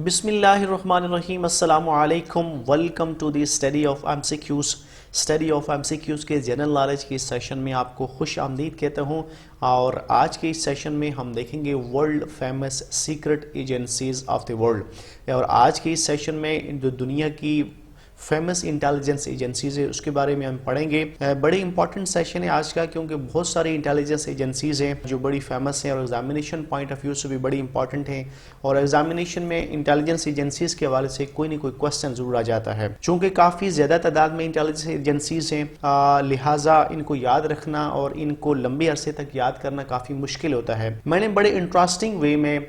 بسم اللہ الرحمن الرحیم، السلام علیکم، welcome to the study of M C Qs کے جنرل نالج کی سیشن میں آپ کو خوش آمدید کہتا ہوں۔ اور آج کے اس سیشن میں ہم دیکھیں گے world famous secret agencies of the world, اور آج کے اس سیشن میں جو دنیا کی فیمس انٹیلیجنس ایجنسیز ہے اس کے بارے میں ہم پڑھیں گے۔ بڑی امپورٹنٹ سیشن ہے آج کا، کیونکہ بہت ساری انٹیلیجنس ایجنسیز ہیں جو بڑی فیمس ہیں اور ایگزامینیشن پوائنٹ آف ویو سے بھی بڑی امپورٹنٹ ہیں، اور ایگزامینیشن میں انٹیلیجنس ایجنسیز کے حوالے سے کوئی نہ کوئی کوسچن ضرور آ جاتا ہے۔ چونکہ کافی زیادہ تعداد میں انٹیلیجنس ایجنسیز ہیں، لہٰذا ان کو یاد رکھنا اور ان کو لمبے عرصے تک یاد کرنا کافی مشکل ہوتا ہے۔ میں نے بڑے انٹرسٹنگ وے میں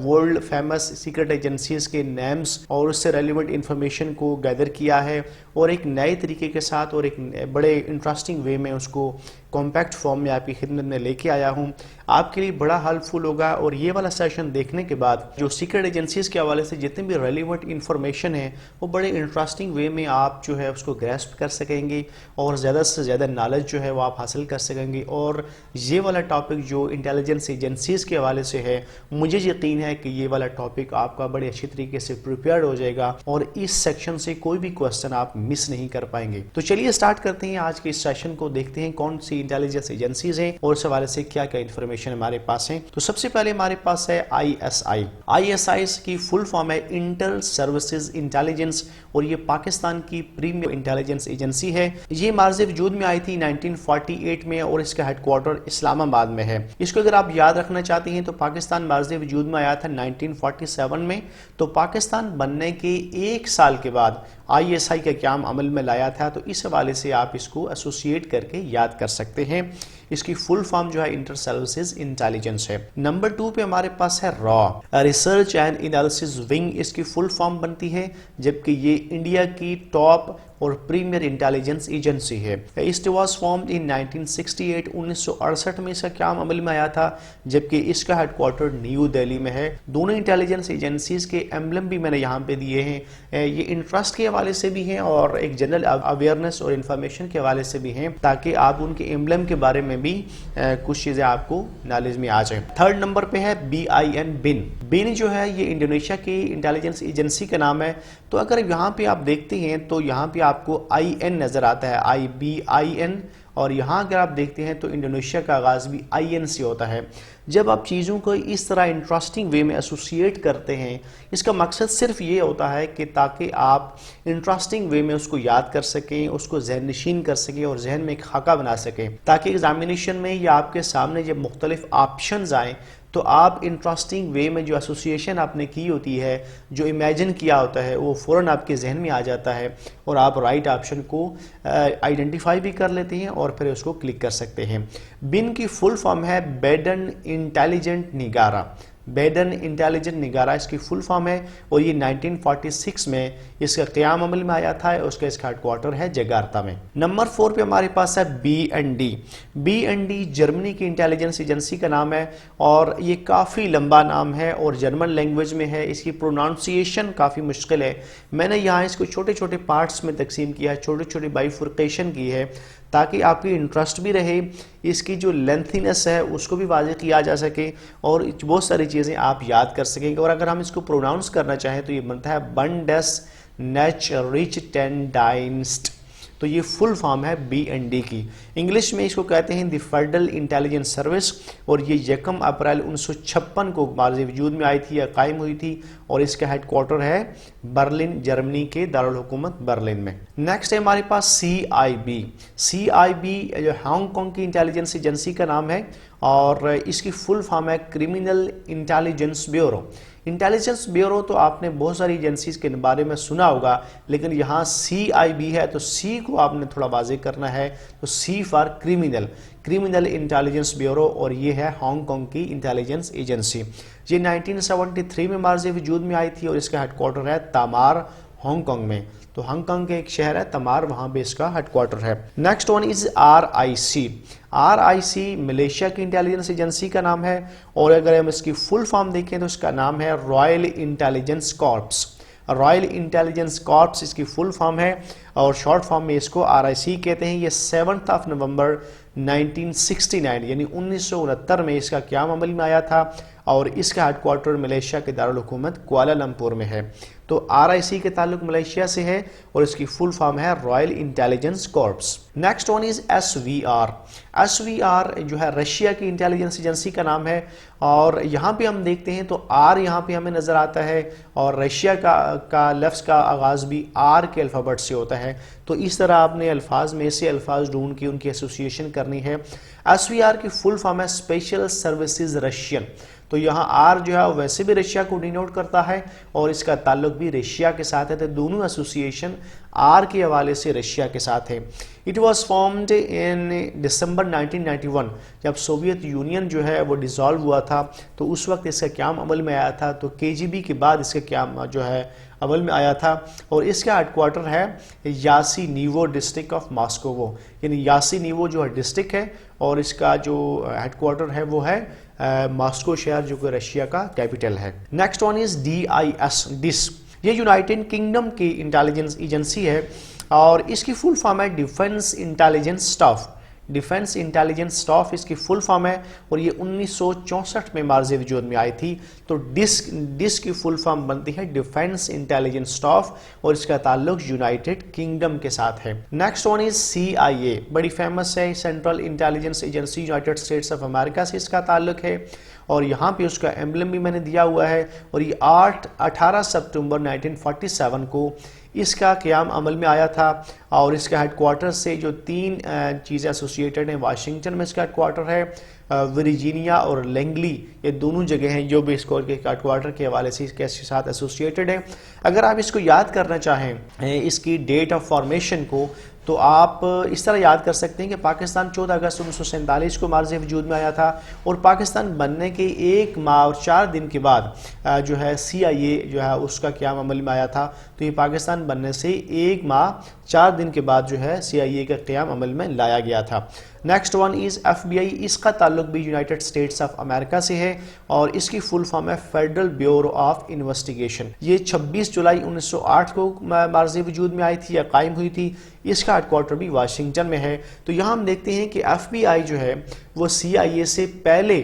ورلڈ فیمس سیکرٹ ایجنسیز کے نیمز اور اس سے ریلیونٹ انفارمیشن کو گیدر کیا ہے، اور ایک نئے طریقے کے ساتھ اور ایک بڑے انٹرسٹنگ وے میں اس کو کمپیکٹ فارم میں آپ کی خدمت میں لے کے آیا ہوں۔ آپ کے لیے بڑا ہیلپفل ہوگا، اور یہ والا سیشن دیکھنے کے بعد جو سیکرٹ ایجنسیز کے حوالے سے جتنے بھی ریلیونٹ انفارمیشن ہے وہ بڑے انٹرسٹنگ وے میں آپ جو ہے اس کو گریسپ کر سکیں گے، اور زیادہ سے زیادہ نالج جو ہے وہ آپ حاصل کر سکیں گے۔ اور یہ والا ٹاپک جو انٹیلیجنس ایجنسیز کے حوالے سے ہے، مجھے یقین ہے کہ یہ والا ٹاپک آپ کا بڑے اچھی طریقے سے پریپیئرڈ ہو جائے گا، اور اس سیکشن سے کوئی بھی کوسچن آپ مس نہیں کر پائیں گے۔ تو چلیے اسٹارٹ کرتے ہیں آج کے اس سیشن کو، دیکھتے ہیں کون سی انٹیلیجنس ایجنسیز ہیں اور اس حوالے سے کیا کیا انفارمیشن ہمارے پاس ہیں۔ تو سب سے پہلے ہمارے پاس ہے ISI کی فل فارم ہے انٹر سروسز انٹیلیجنس، اور یہ پاکستان کی پریمیئر انٹیلیجنس ایجنسی ہے۔ یہ مارز وجود میں آئی تھی 1948 میں، اور اس کا ہیڈ کوارٹر اسلام آباد میں ہے۔ اس کو اگر آپ یاد رکھنا چاہتے ہیں تو پاکستان مارز وجود میں آیا تھا 1947 میں، تو پاکستان بننے کے ایک سال کے بعد ISI کا قیام عمل میں لایا تھا، تو اس حوالے سے آپ اس کو ایسوسیٹ کر کے یاد کر سکتے ہیں۔ اس کی فل فارم جو ہے انٹر سروسز انٹیلیجنس ہے۔ نمبر 2 پہ ہمارے پاس ہے ریسرچ اینڈ انالیسس ونگ، اس کی فل فارم بنتی ہے، جبکہ یہ انڈیا کی ٹاپ اور پریمیئر انٹیلیجنس ایجنسی ہے۔ اٹ واز فارمڈ ان 1968، 1968 میں اس کا قیام عمل میں آیا تھا، جبکہ اس کا ہیڈ کوارٹر نیو دہلی میں ہے۔ دونوں انٹیلیجنس ایجنسیز کے ایمبلم بھی میں نے یہاں پہ دیے ہیں، یہ انٹرسٹ کے حوالے سے بھی ہیں اور ایک جنرل اویئرنیس اور انفارمیشن کے حوالے سے بھی ہیں، تاکہ آپ ان کے ایمبلم کے بارے میں بھی کچھ چیزیں آپ کو نالج میں آ جائیں۔ تھرڈ نمبر پہ ہے بن جو ہے یہ انڈونیشیا کی انٹیلیجنس ایجنسی کا نام ہے۔ تو اگر یہاں پہ آپ دیکھتے ہیں تو یہاں پہ آپ کو IN نظر آتا ہے، IBIN، اور یہاں اگر آپ دیکھتے ہیں تو انڈونیشیا کا آغاز بھی IN سے ہوتا ہے۔ جب آپ چیزوں کو اس طرح انٹرسٹنگ وے میں ایسوسیٹ کرتے ہیں، اس کا مقصد صرف یہ ہوتا ہے کہ تاکہ آپ انٹرسٹنگ وے میں اس کو یاد کر سکیں، اس کو ذہن نشین کر سکیں اور ذہن میں ایک خاکہ بنا سکیں، تاکہ ایگزامینیشن میں یا آپ کے سامنے جب مختلف آپشنز آئیں تو آپ انٹرسٹنگ وے میں جو ایسوسیشن آپ نے کی ہوتی ہے، جو امیجن کیا ہوتا ہے، وہ فوراً آپ کے ذہن میں آ جاتا ہے، اور آپ رائٹ آپشن کو آئیڈینٹیفائی بھی کر لیتے ہیں اور پھر اس کو کلک کر سکتے ہیں۔ بن کی فل فارم ہے بیڈن انٹیلیجنٹ نگارا، اس کی فل فارم ہے، اور یہ 1946 میں اس کا قیام عمل میں آیا تھا، اس کا ہیڈ کوارٹر ہے جکارتا میں۔ نمبر 4 پہ ہمارے پاس ہے BND جرمنی کی انٹیلیجنس ایجنسی کا نام ہے، اور یہ کافی لمبا نام ہے اور جرمن لینگویج میں ہے، اس کی پروناؤنسیشن کافی مشکل ہے۔ میں نے یہاں اس کو چھوٹے چھوٹے پارٹس میں تقسیم کیا ہے، چھوٹے چھوٹے بائیفرکیشن کی ہے، تاکہ آپ کی انٹرسٹ بھی رہے، اس کی جو لینتھینس ہے اس کو بھی واضح کیا جا سکے، اور بہت ساری چیزیں آپ یاد کر سکیں گے۔ اور اگر ہم اس کو پروناؤنس کرنا چاہیں تو یہ بنتا ہے بنڈس نیچ ریچ ٹین ڈائنسٹ، تو یہ فل فارم ہے BND کی۔ انگلش میں اس کو کہتے ہیں دی فیڈرل انٹیلیجنس سروس، اور یہ 1 اپریل 1956 کو مارز وجود میں آئی تھی یا قائم ہوئی تھی، اور اس کا ہیڈ کوارٹر ہے برلن، جرمنی کے دارالحکومت برلن میں۔ نیکسٹ ہے ہمارے پاس CIB جو ہانگ کانگ کی انٹیلیجنس ایجنسی کا نام ہے، اور اس کی فل فارم ہے criminal intelligence bureau. Intelligence bureau تو آپ نے بہت ساری ایجنسیز کے بارے میں سنا ہوگا، لیکن یہاں CIB ہے تو C کو آپ نے تھوڑا واضح کرنا ہے، تو C for criminal intelligence bureau, اور یہ ہے ہانگ کانگ کی انٹیلیجنس ایجنسی۔ یہ 1973 میں مارز وجود میں آئی تھی، اور اس کا ہیڈ کوارٹر ہے تامار، ہانگ کانگ میں۔ تو ہانگ کانگ کے ایک شہر ہے تمار، وہاں پہ اس کا ہیڈ کوارٹر ہے۔ Next one is RIC Malaysia کی انٹیلیجنس ایجنسی کا نام ہے، اور اگر ہم اس کی فل فارم دیکھیں تو اس کا نام ہے رائل انٹیلیجنس کارپس اس کی فل فارم ہے، اور شارٹ فارم میں اس کو RIC کہتے ہیں۔ یہ 7 نومبر 1969 یعنی 1969 میں اس کا قیام عمل میں آیا تھا، اور اس کا ہیڈ کوارٹر ملیشیا کے دارالحکومت کوالالمپور میں ہے۔ تو RIC کے تعلق ملیشیا سے ہے اور اس کی فل فارم ہے royal intelligence corps. Next one is SVR۔ SVR جو ہے رشیا کی انٹیلیجنس ایجنسی کا نام ہے، اور یہاں پہ ہم دیکھتے ہیں تو R یہاں پہ ہمیں نظر آتا ہے، اور رشیا کا لفظ کا آغاز بھی R کے الفابٹ سے ہوتا ہے۔ تو اس طرح آپ نے الفاظ میں سے الفاظ ڈھونڈ کے ان کی ایسوسیشن کرنی ہے۔ SVR کی فل فارم ہے اسپیشل سروسز رشین۔ تو یہاں R جو ہے ویسے بھی رشیا کو ڈینوٹ کرتا ہے اور اس کا تعلق بھی رشیا کے ساتھ ہے، تو دونوں ایسوسیشن R کے حوالے سے رشیا کے ساتھ ہے۔ It was formed in December 1991، جب سوویت یونین جو ہے وہ ڈیزالو ہوا تھا تو اس وقت اس کا قیام عمل میں آیا تھا، تو KGB کے بعد اس کا قیام جو ہے عمل میں آیا تھا، اور اس کا ہیڈ کوارٹر ہے یاسی نیوو ڈسٹرکٹ آف ماسکوو، یعنی یاسی نیوو جو ہے ڈسٹرکٹ ہے اور اس کا جو ہیڈ کوارٹر ہے وہ ہے ماسکو شہر جو کہ رشیا کا کیپٹل ہے۔ Next one is DIS۔ یہ یونائٹڈ کنگڈم کی انٹیلیجنس ایجنسی ہے اور اس کی فل فارم ہے defence intelligence staff. Defence intelligence staff اس کی فل فارم ہے، اور یہ 1964 میں مارز وجود میں آئی تھی۔ تو ڈس کی فل فارم بنتی ہے ڈیفنس انٹیلیجنس اسٹاف، اور اس کا تعلق یونائٹڈ کنگڈم کے ساتھ ہے۔ نیکسٹ ون از CIA، بڑی فیمس ہے، central intelligence agency United States of America سے اس کا تعلق ہے، اور یہاں پہ اس کا ایمبلم بھی میں نے دیا ہوا ہے، اور یہ 18 ستمبر 1947 کو اس کا قیام عمل میں آیا تھا، اور اس کا ہیڈ کوارٹر سے جو 3 چیزیں ایسوسیٹڈ ہیں، واشنگٹن میں اس کا ہیڈ کوارٹر ہے، ورجینیا اور لینگلی، یہ دونوں جگہ ہیں جو بھی اس کو ہیڈ کوارٹر کے حوالے سے اس کے ساتھ ایسوسیٹڈ ہیں۔ اگر آپ اس کو یاد کرنا چاہیں اس کی ڈیٹ آف فارمیشن کو، تو آپ اس طرح یاد کر سکتے ہیں کہ پاکستان 14 اگست 1947 کو مارز وجود میں آیا تھا، اور پاکستان بننے کے 1 ماہ اور 4 دن کے بعد جو ہے CIA جو ہے اس کا قیام عمل میں آیا تھا۔ تو یہ پاکستان بننے سے 1 ماہ 4 دن کے بعد جو ہے CIA کا قیام عمل میں لایا گیا تھا۔ نیکسٹ ون از FBI۔ اس کا تعلق بھی یونائٹڈ اسٹیٹس آف امریکہ سے ہے، اور اس کی فل فارم ہے فیڈرل بیورو آف انویسٹیگیشن۔ یہ 26 جولائی 1908 کو مارز وجود میں آئی تھی یا قائم ہوئی تھی۔ اس کا ہیڈ کوارٹر بھی واشنگٹن میں ہے۔ تو یہاں ہم دیکھتے ہیں کہ FBI جو ہے وہ CIA سے پہلے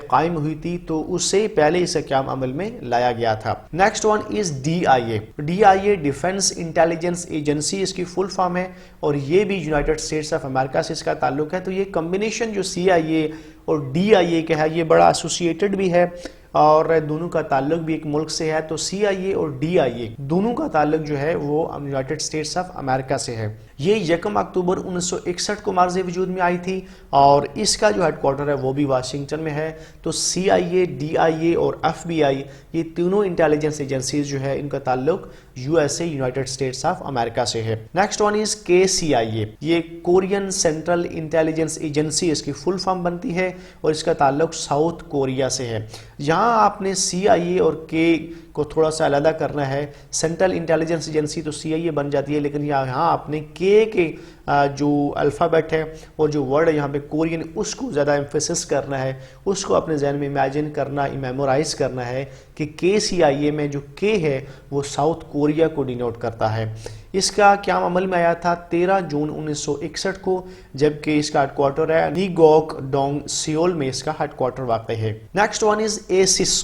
قائم ہوئی تھی، تو اس سے پہلے اس کا قیام عمل میں لایا گیا تھا۔ Next one is DIA۔ DIA defence intelligence agency اس کی فل فارم ہے، اور یہ بھی یونائٹڈ اسٹیٹس آف امریکہ سے اس کا تعلق ہے۔ تو یہ کمبینیشن جو CIA اور DIA کا ہے یہ بڑا ایسوسیٹڈ بھی ہے، اور دونوں کا تعلق بھی ایک ملک سے ہے۔ تو CIA اور DIA دونوں کا تعلق جو ہے وہ یونائٹڈ اسٹیٹس آف امریکہ سے ہے۔ یہ 1 اکتوبر 1961 کو مارز وجود میں آئی تھی، اور اس کا جو ہیڈ کوارٹر ہے وہ بھی واشنگٹن میں ہے۔ تو CIA، DIA اور FBI یہ تینوں انٹیلیجنس ایجنسیز جو ہے ان کا تعلق USA United States of America سے ہے۔ نیکسٹ ون از KCIA۔ یہ کورین سینٹرل انٹیلیجنس ایجنسی اس کی فل فارم بنتی ہے، اور اس کا تعلق ساؤتھ کوریا سے ہے۔ یہاں آپ نے CIA اور K کو تھوڑا سا علیحدہ کرنا ہے۔ سینٹرل انٹیلیجنس ایجنسی تو CIA بن جاتی ہے، لیکن یہاں آپ نے K کے جو الفابیٹ ہے اور جو ورڈ ہے یہاں پہ کورین، اس کو زیادہ ایمفیسس کرنا ہے، اس کو اپنے ذہن میں امیجن کرنا، میمورائز کرنا ہے کہ KCIA میں جو K ہے وہ ساؤتھ کوریا کو ڈینوٹ کرتا ہے۔ اس کا قیام عمل میں آیا تھا 13 جون 1961 کو، جبکہ اس کا ہیڈ کوارٹر ہے نیگوک ڈونگ، سیول میں اس کا ہیڈ کوارٹر واقع ہے۔ نیکسٹ ون از ASIS۔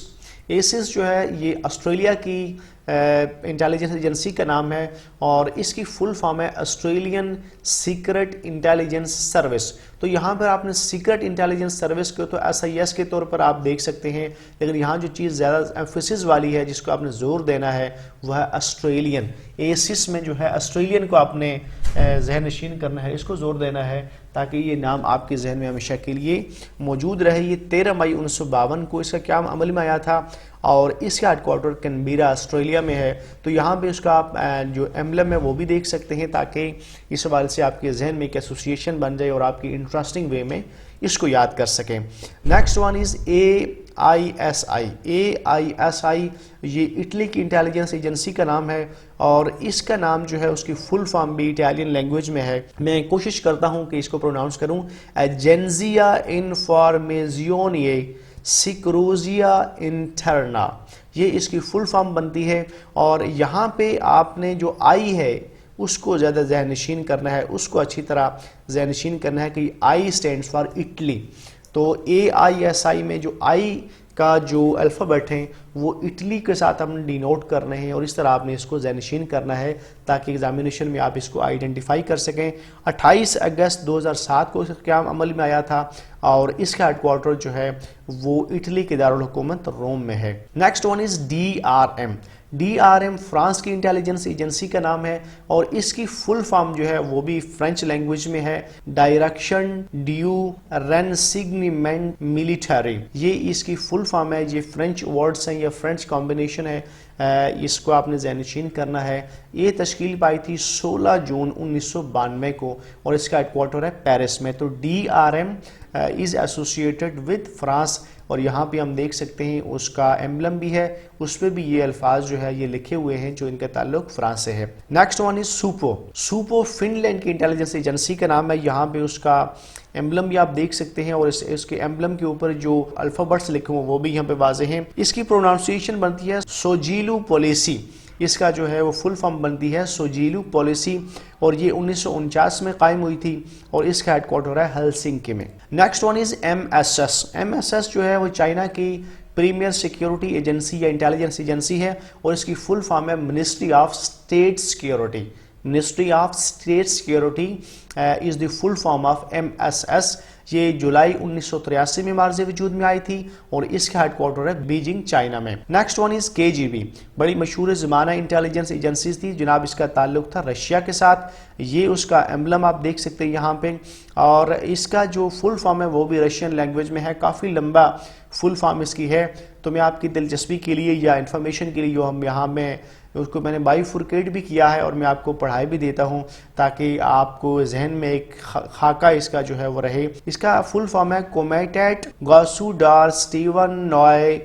ASIS جو ہے یہ آسٹریلیا کی انٹیلیجنس ایجنسی کا نام ہے، اور اس کی فل فارم ہے آسٹریلین سیکرٹ انٹیلیجنس سروس۔ تو یہاں پر آپ نے سیکرٹ انٹیلیجنس سروس کو تو SIS کے طور پر آپ دیکھ سکتے ہیں، لیکن یہاں جو چیز زیادہ ایمفیسس والی ہے جس کو آپ نے زور دینا ہے وہ ہے آسٹریلین۔ ASIS میں جو ہے آسٹریلین کو آپ نے ذہن نشین کرنا ہے، اس کو زور دینا ہے تاکہ یہ نام آپ کے ذہن میں ہمیشہ کے لیے موجود رہے۔ یہ 13 مئی 1952 کو اس کا قیام عمل میں آیا تھا، اور اس کا ہیڈ کوارٹر کینبرا آسٹریلیا میں ہے۔ تو یہاں پہ اس کا آپ جو ایمبلم ہے وہ بھی دیکھ سکتے ہیں، تاکہ اس حوالے سے آپ کے ذہن میں ایک ایسوسیشن بن جائے اور آپ کی انٹرسٹنگ وے میں اس کو یاد کر سکیں۔ نیکسٹ ون از AISI۔ AISI یہ اٹلی کی انٹیلیجنس ایجنسی کا نام ہے، اور اس کا نام جو ہے اس کی فل فارم بھی اٹیلین لینگویج میں ہے۔ میں کوشش کرتا ہوں کہ اس کو پروناؤنس کروں، ایجنزیا انفارمیزیونیے سیکروزیا انٹرنا، یہ اس کی فل فارم بنتی ہے۔ اور یہاں پہ آپ نے جو آئی ہے اس کو زیادہ ذہن نشین کرنا ہے، اس کو اچھی طرح ذہن نشین کرنا ہے کہ آئی اسٹینڈس فار اٹلی۔ تو AISI میں جو آئی کا جو الفابیٹ ہیں وہ اٹلی کے ساتھ ہم نے ڈینوٹ کرنے ہیں اور اس طرح آپ نے اس کو ذہنشین کرنا ہے تاکہ ایگزامینیشن میں آپ اس کو آئیڈینٹیفائی کر سکیں۔ 28 اگست 2007 کو اس کا قیام عمل میں آیا تھا اور اس کا ہیڈ کوارٹر جو ہے وہ اٹلی کے دارالحکومت روم میں ہے۔ نیکسٹ ون از DRM۔ DRM فرانس کی انٹیلیجنس ایجنسی کا نام ہے اور اس کی فل فارم جو ہے وہ بھی فرینچ لینگویج میں ہے، ڈائریکشن ڈیو رینسیگنمنٹ ملیٹری۔ یہ اس کی فل فارم ہے، یہ فرینچ ورڈز ہیں یا فرینچ کمبینیشن ہے، اس کو آپ نے ذہنشین کرنا ہے۔ یہ تشکیل پائی تھی 16 جون 1992 کو اور اس کا ہیڈ کوارٹر ہے پیرس میں۔ تو DRM is associated with France اور یہاں پہ ہم دیکھ سکتے ہیں اس کا ایمبلم بھی ہے، اس پہ بھی یہ الفاظ جو ہے یہ لکھے ہوئے ہیں جو ان کا تعلق فرانس سے ہے۔ Next one is Supo. Supo Finland کی انٹیلیجنس ایجنسی کا نام ہے، یہاں پہ اس کا ایمبلم بھی آپ دیکھ سکتے ہیں اور اس کے ایمبلم کے اوپر جو الفابیٹس لکھے ہوئے وہ بھی یہاں پہ واضح ہیں۔ اس کی پروناؤنسیشن بنتی ہے سوجیلو پولیسی، اس کا جو ہے وہ فل فارم بنتی ہے سوجیلو پالیسی اور یہ 1949 میں قائم ہوئی تھی اور اس کا ہیڈ کوارٹر ہے ہلسنکی میں۔ Next one is MSS۔ MSS جو ہے وہ چائنا کی پریمیئر سیکیورٹی ایجنسی یا انٹیلیجنس ایجنسی ہے اور اس کی فل فارم ہے ministry of state security. Ministry of state security is the full form of MSS۔ یہ جولائی 1983 میں معرض وجود میں آئی تھی اور اس کا ہیڈ کوارٹر ہے بیجنگ چائنا میں۔ نیکسٹ ون از KGB۔ بڑی مشہور زمانہ انٹیلیجنس ایجنسیز تھی جناب، اس کا تعلق تھا رشیا کے ساتھ۔ یہ اس کا ایمبلم آپ دیکھ سکتے ہیں یہاں پہ اور اس کا جو فل فارم ہے وہ بھی رشین لینگویج میں ہے، کافی لمبا فل فارم اس کی ہے۔ تو میں آپ کی دلچسپی کے لیے یا انفارمیشن کے لیے جو ہم یہاں میں اس کو میں نے بائی فورکیٹ بھی کیا ہے اور میں آپ کو پڑھائی بھی دیتا ہوں تاکہ آپ کو ذہن میں ایک خاکہ اس کا جو ہے وہ رہے۔ اس کا فل فارم ہے کومیٹیٹ گاسوڈار سٹیون نوائے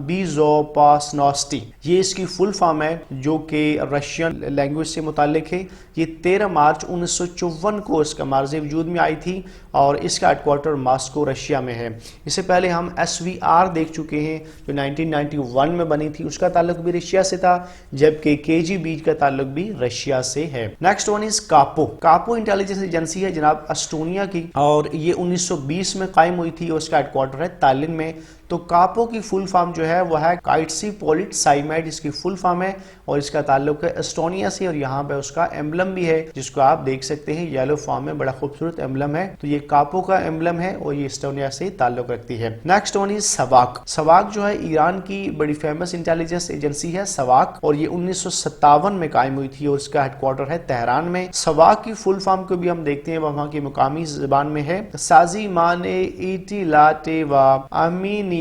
بیزو پاسنوسٹی۔ یہ اس کی فل فارم ہے جو کہ رشین لینگویج سے متعلق ہے۔ یہ 13 مارچ 1954 کو اس کا معرض وجود میں آئی تھی اور اس کا ہیڈ کوارٹر ماسکو رشیا میں ہے۔ اس سے پہلے ہم SVR دیکھ چکے ہیں جو 1991 میں بنی تھی، اس کا تعلق بھی رشیا سے تھا، جبکہ KGB کا تعلق بھی رشیا سے ہے۔ Next one is KAPO. KAPO intelligence agency ہے جناب اسٹونیا کی اور یہ 1920 میں قائم ہوئی تھی اور اس کا ہیڈ کوارٹر ہے تالن میں۔ تو کاپو کی فل فارم جو ہے وہ ہے کائٹسی پولٹ سائمیڈ، اس کی فل فارم ہے اور اس کا تعلق ہے اسٹونیا سے اور یہاں پہ اس کا ایمبلم بھی ہے جس کو آپ دیکھ سکتے ہیں یلو فارم میں، بڑا خوبصورت ایمبلم ہے۔ تو یہ کاپو کا ایمبلم ہے اور یہ اسٹونیا سے تعلق رکھتی ہے۔ نیکسٹ ون از سواک۔ سواک جو ہے ایران کی بڑی فیمس انٹیلیجنس ایجنسی ہے سواک اور یہ 1957 میں قائم ہوئی تھی اور اس کا ہیڈ کوارٹر ہے تہران میں۔ سواک کی فل فارم کو بھی ہم دیکھتے ہیں، وہاں کی مقامی زبان میں ہے سازیمان ایٹیلات و امینیات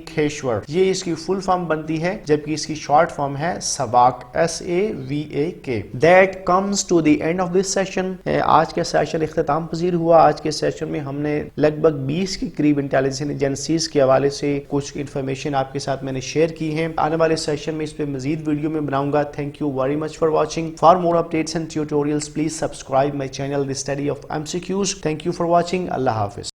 کھیشور۔ یہ اس کی فل فارم بنتی ہے جبکہ اس کی شارٹ فارم ہے سواک، SAVAK۔ That comes to the end of this session۔ آج کا سیشن اختتام پذیر ہوا۔ آج کے سیشن میں ہم نے لگ بھگ 20 کے قریب انٹیلیجنس ایجنسیز کے حوالے سے کچھ انفارمیشن آپ کے ساتھ میں نے شیئر کی ہیں۔ آنے والے سیشن میں اس پہ مزید ویڈیو میں بناؤں گا۔ Thank you very much for watching. For more updates and tutorials please subscribe my channel the study of MCQs۔ Thank you for watching. اللہ حافظ۔